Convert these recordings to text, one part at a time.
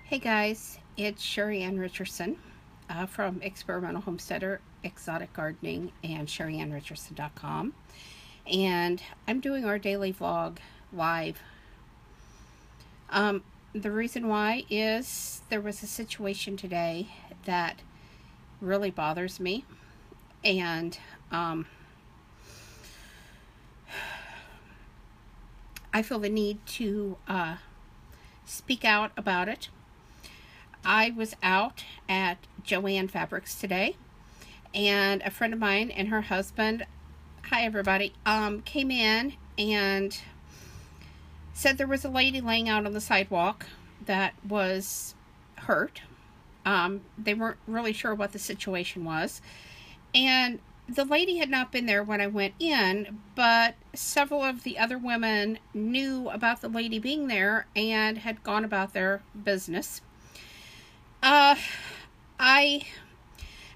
Hey guys, it's Sheri Ann Richerson from Experimental Homesteader, Exotic Gardening, and SheriAnnRicherson.com. And I'm doing our daily vlog live. The reason why is there was a situation today that really bothers me, and I feel the need to speak out about it. I was out at Joann Fabrics today, and a friend of mine and her husband, hi everybody, came in and said there was a lady laying out on the sidewalk that was hurt. They weren't really sure what the situation was, and the lady had not been there when I went in, but several of the other women knew about the lady being there and had gone about their business. I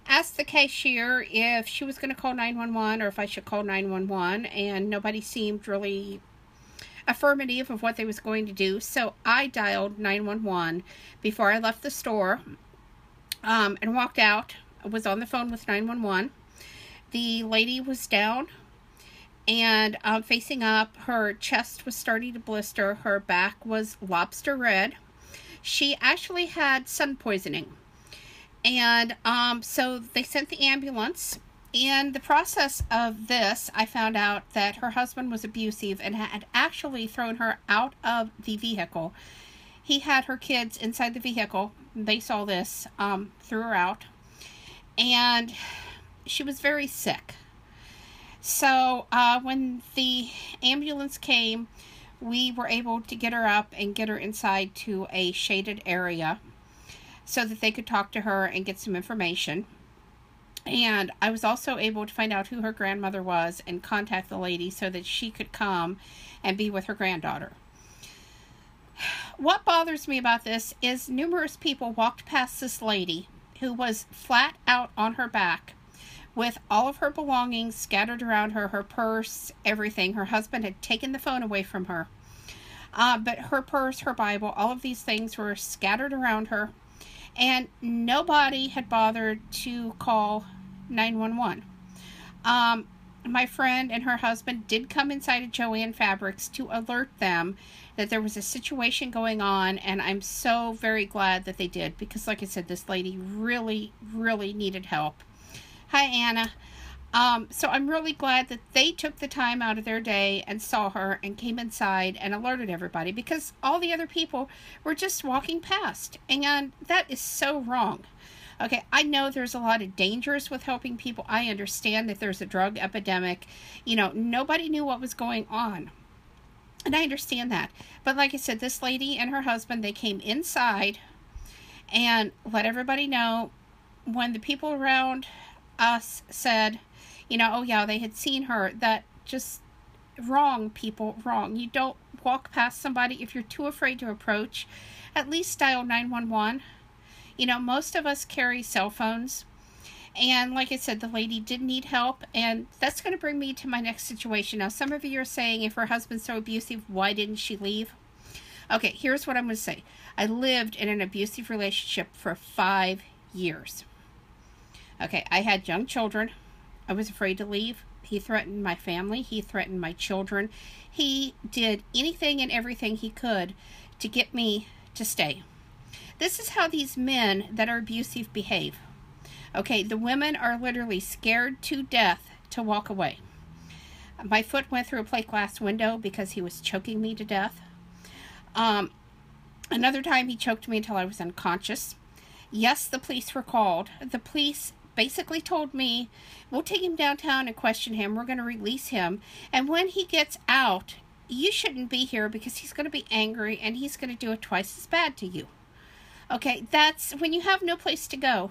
asked the cashier if she was going to call 911 or if I should call 911, and nobody seemed really affirmative of what they was going to do. So I dialed 911 before I left the store and walked out. I was on the phone with 911. The lady was down and facing up. Her chest was starting to blister. Her back was lobster red. She actually had sun poisoning. And so they sent the ambulance. In the process of this, I found out that her husband was abusive and had actually thrown her out of the vehicle. He had her kids inside the vehicle. They saw this, threw her out. And she was very sick. So when the ambulance came, we were able to get her up and get her inside to a shaded area so that they could talk to her and get some information. And I was also able to find out who her grandmother was and contact the lady so that she could come and be with her granddaughter. What bothers me about this is numerous people walked past this lady who was flat out on her back with all of her belongings scattered around her, her purse, everything. Her husband had taken the phone away from her. But her purse, her Bible, all of these things were scattered around her. And nobody had bothered to call 911. My friend and her husband did come inside of Joann Fabrics to alert them that there was a situation going on. And I'm so very glad that they did, because like I said, this lady really, really needed help. Hi, Anna. So I'm really glad that they took the time out of their day and saw her and came inside and alerted everybody, because all the other people were just walking past, and that is so wrong. Okay, I know there's a lot of dangers with helping people. I understand that there's a drug epidemic. You know, nobody knew what was going on. And I understand that. But like I said, this lady and her husband, they came inside and let everybody know. When the people around us said, oh yeah, they had seen her, that just wrong, people, wrong. You don't walk past somebody. If you're too afraid to approach, at least dial 911. Most of us carry cell phones. And like I said, the lady did need help, and that's going to bring me to my next situation. Now, some of you are saying, if her husband's so abusive, why didn't she leave? Okay, here's what I'm going to say. I lived in an abusive relationship for 5 years. Okay, I had young children. I was afraid to leave. He threatened my family. He threatened my children. He did anything and everything he could to get me to stay. This is how these men that are abusive behave. Okay, the women are literally scared to death to walk away. My foot went through a plate glass window because he was choking me to death. Another time he choked me until I was unconscious. Yes, the police were called. The police basically told me, we'll take him downtown and question him. We're going to release him. And when he gets out, you shouldn't be here because he's going to be angry and he's going to do it twice as bad to you. Okay, that's when you have no place to go.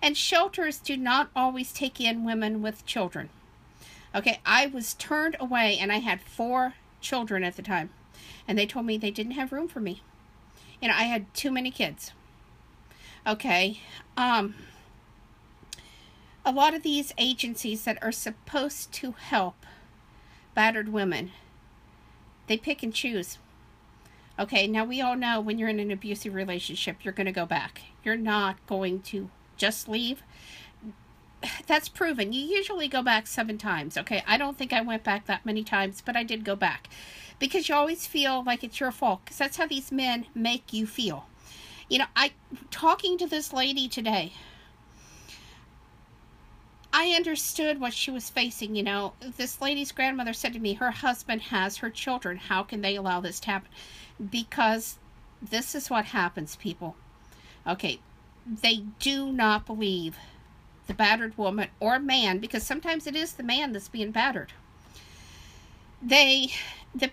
And shelters do not always take in women with children. Okay, I was turned away, and I had 4 children at the time. And they told me they didn't have room for me. I had too many kids. Okay, a lot of these agencies that are supposed to help battered women, they pick and choose. Okay, now we all know when you're in an abusive relationship, you're going to go back. You're not going to just leave. That's proven. You usually go back 7 times. Okay, I don't think I went back that many times, but I did go back. Because you always feel like it's your fault. Because that's how these men make you feel. You know, talking to this lady today, I understood what she was facing. You know, this lady's grandmother said to me, her husband has her children. How can they allow this to happen? Because this is what happens, people. Okay, they do not believe the battered woman or man, because sometimes it is the man that's being battered. The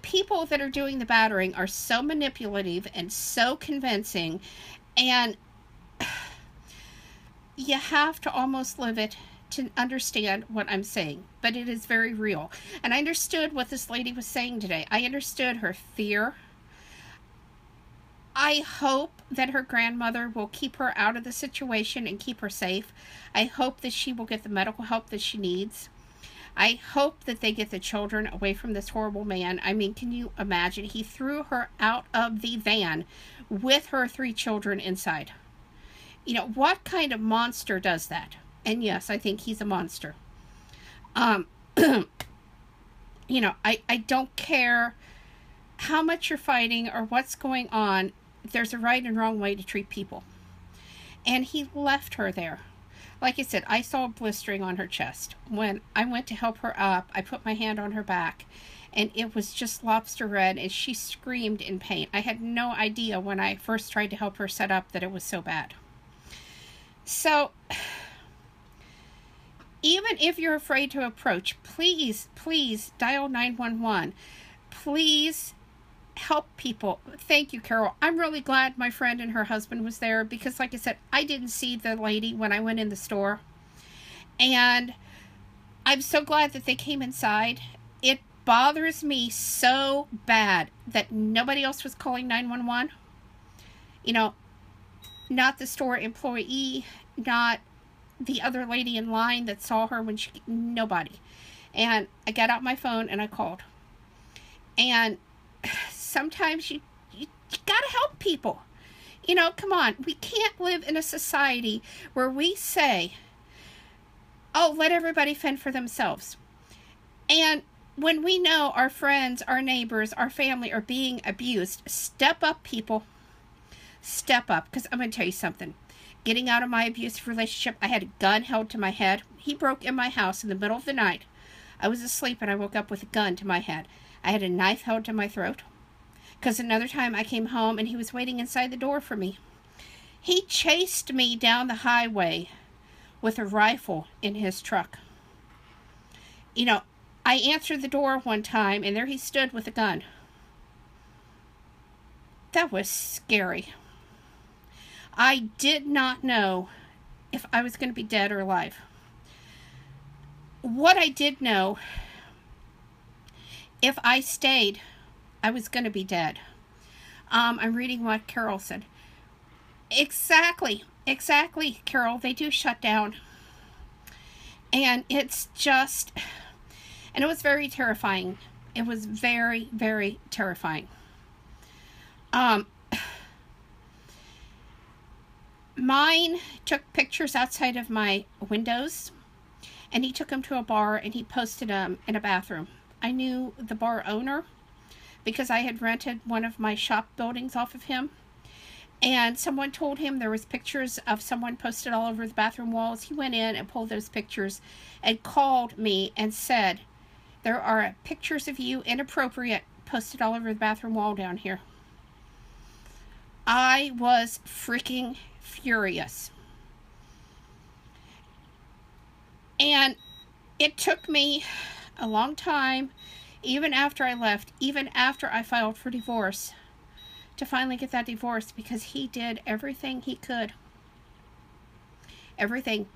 people that are doing the battering are so manipulative and so convincing, and you have to almost live it to understand what I'm saying, but it is very real. And I understood what this lady was saying today. I understood her fear. I hope that her grandmother will keep her out of the situation and keep her safe. I hope that she will get the medical help that she needs. I hope that they get the children away from this horrible man. I mean, can you imagine? He threw her out of the van with her 3 children inside. You know, what kind of monster does that? And yes, I think he's a monster. You know, I don't care how much you're fighting or what's going on. There's a right and wrong way to treat people. And he left her there. Like I said, I saw a blistering on her chest. When I went to help her up, I put my hand on her back, and it was just lobster red, and she screamed in pain. I had no idea when I first tried to help her set up that it was so bad. So, even if you're afraid to approach, please, please dial 911. Please help people. Thank you, Carol. I'm really glad my friend and her husband was there, because like I said, I didn't see the lady when I went in the store, and I'm so glad that they came inside. It bothers me so bad that nobody else was calling 911. You know, not the store employee, not the other lady in line that saw her when nobody. And I got out my phone and I called. And sometimes you gotta help people. You know, come on. We can't live in a society where we say, oh, let everybody fend for themselves. And when we know our friends, our neighbors, our family are being abused, step up, people. Step up. Because I'm going to tell you something. Getting out of my abusive relationship, I had a gun held to my head. He broke in my house in the middle of the night. I was asleep and I woke up with a gun to my head. I had a knife held to my throat. Because another time I came home and he was waiting inside the door for me. He chased me down the highway with a rifle in his truck. You know, I answered the door one time and there he stood with a gun. That was scary. I did not know if I was going to be dead or alive. What I did know, if I stayed, I was going to be dead. I'm reading what Carol said. Exactly, Carol. They do shut down. And it's just, and it was very terrifying. It was very, very terrifying. Mine took pictures outside of my windows, and he took them to a bar and he posted them in a bathroom. I knew the bar owner because I had rented one of my shop buildings off of him, and someone told him there was pictures of someone posted all over the bathroom walls. He went in and pulled those pictures and called me and said, there are pictures of you inappropriate posted all over the bathroom wall down here. I was freaking furious. And it took me a long time, even after I left, even after I filed for divorce, to finally get that divorce, because he did everything he could. Everything.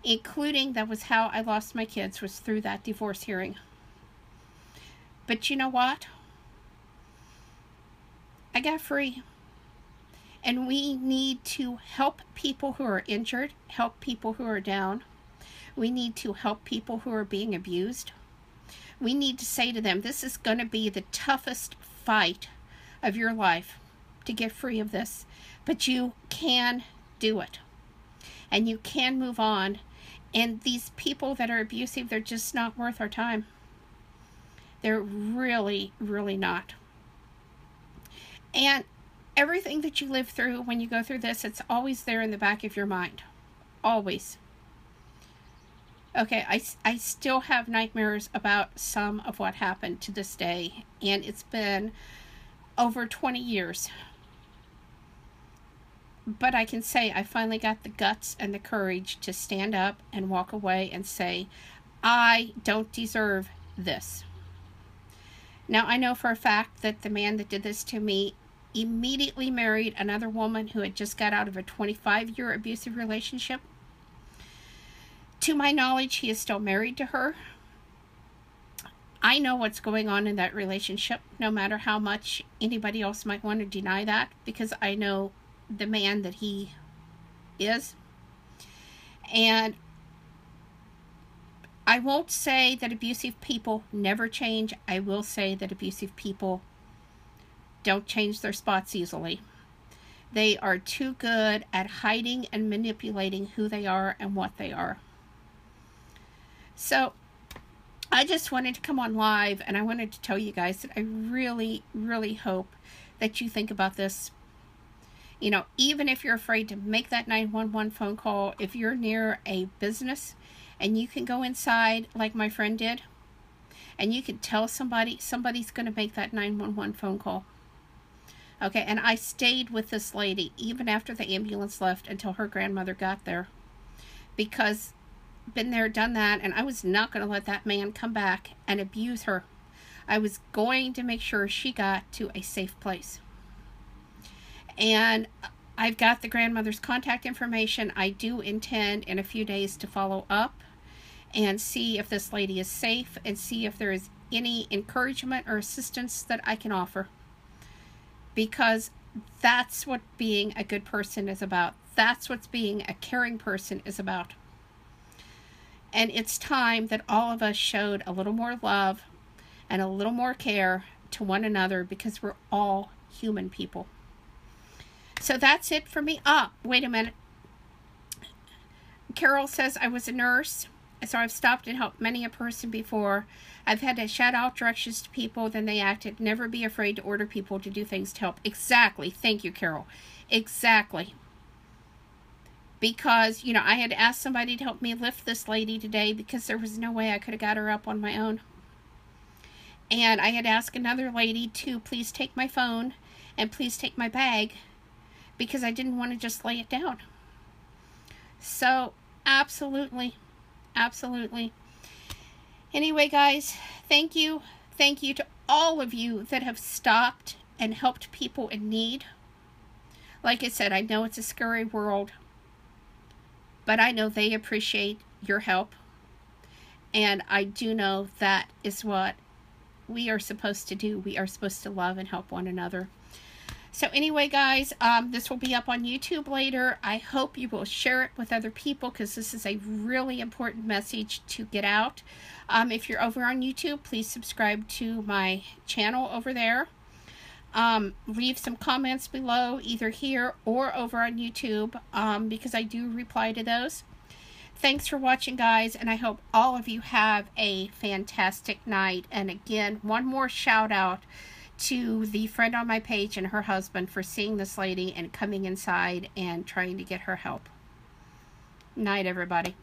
Including, that was how I lost my kids, was through that divorce hearing. But you know what? I got free. And we need to help people who are injured, help people who are down. We need to help people who are being abused. We need to say to them, this is going to be the toughest fight of your life to get free of this. But you can do it. And you can move on. And these people that are abusive, they're just not worth our time. They're really, really not. And everything that you live through when you go through this, it's always there in the back of your mind. Always. Okay, I still have nightmares about some of what happened to this day. And it's been over 20 years. But I can say I finally got the guts and the courage to stand up and walk away and say, I don't deserve this. Now, I know for a fact that the man that did this to me immediately married another woman who had just got out of a 25-year abusive relationship. To my knowledge, he is still married to her. I know what's going on in that relationship, no matter how much anybody else might want to deny that, because I know the man that he is. And I won't say that abusive people never change. I will say that abusive people don't change their spots easily. They are too good at hiding and manipulating who they are and what they are. So I just wanted to come on live, and I wanted to tell you guys that I really, really hope that you think about this. You know, even if you're afraid to make that 911 phone call, if you're near a business and you can go inside like my friend did, and you can tell somebody's going to make that 911 phone call. Okay, and I stayed with this lady even after the ambulance left until her grandmother got there. Because been there, done that, and I was not going to let that man come back and abuse her. I was going to make sure she got to a safe place. And I've got the grandmother's contact information. I do intend in a few days to follow up and see if this lady is safe and see if there is any encouragement or assistance that I can offer. Because that's what being a good person is about. That's what being a caring person is about. And it's time that all of us showed a little more love and a little more care to one another, because we're all human people. So that's it for me. Wait a minute. Carol says, I was a nurse, so I've stopped and helped many a person before. I've had to shout out directions to people, then they acted. Never be afraid to order people to do things to help. Exactly. Thank you, Carol. Exactly. Because, you know, I had asked somebody to help me lift this lady today because there was no way I could have got her up on my own. And I had asked another lady to please take my phone and please take my bag, because I didn't want to just lay it down. So, absolutely. Absolutely. Anyway, guys, thank you. Thank you to all of you that have stopped and helped people in need. Like I said, I know it's a scary world, but I know they appreciate your help. And I do know that is what we are supposed to do. We are supposed to love and help one another. So anyway, guys, this will be up on YouTube later. I hope you will share it with other people, because this is a really important message to get out. If you're over on YouTube, please subscribe to my channel over there. Leave some comments below, either here or over on YouTube, because I do reply to those. Thanks for watching, guys, and I hope all of you have a fantastic night. And again, one more shout out to the friend on my page and her husband for seeing this lady and coming inside and trying to get her help. Night, everybody.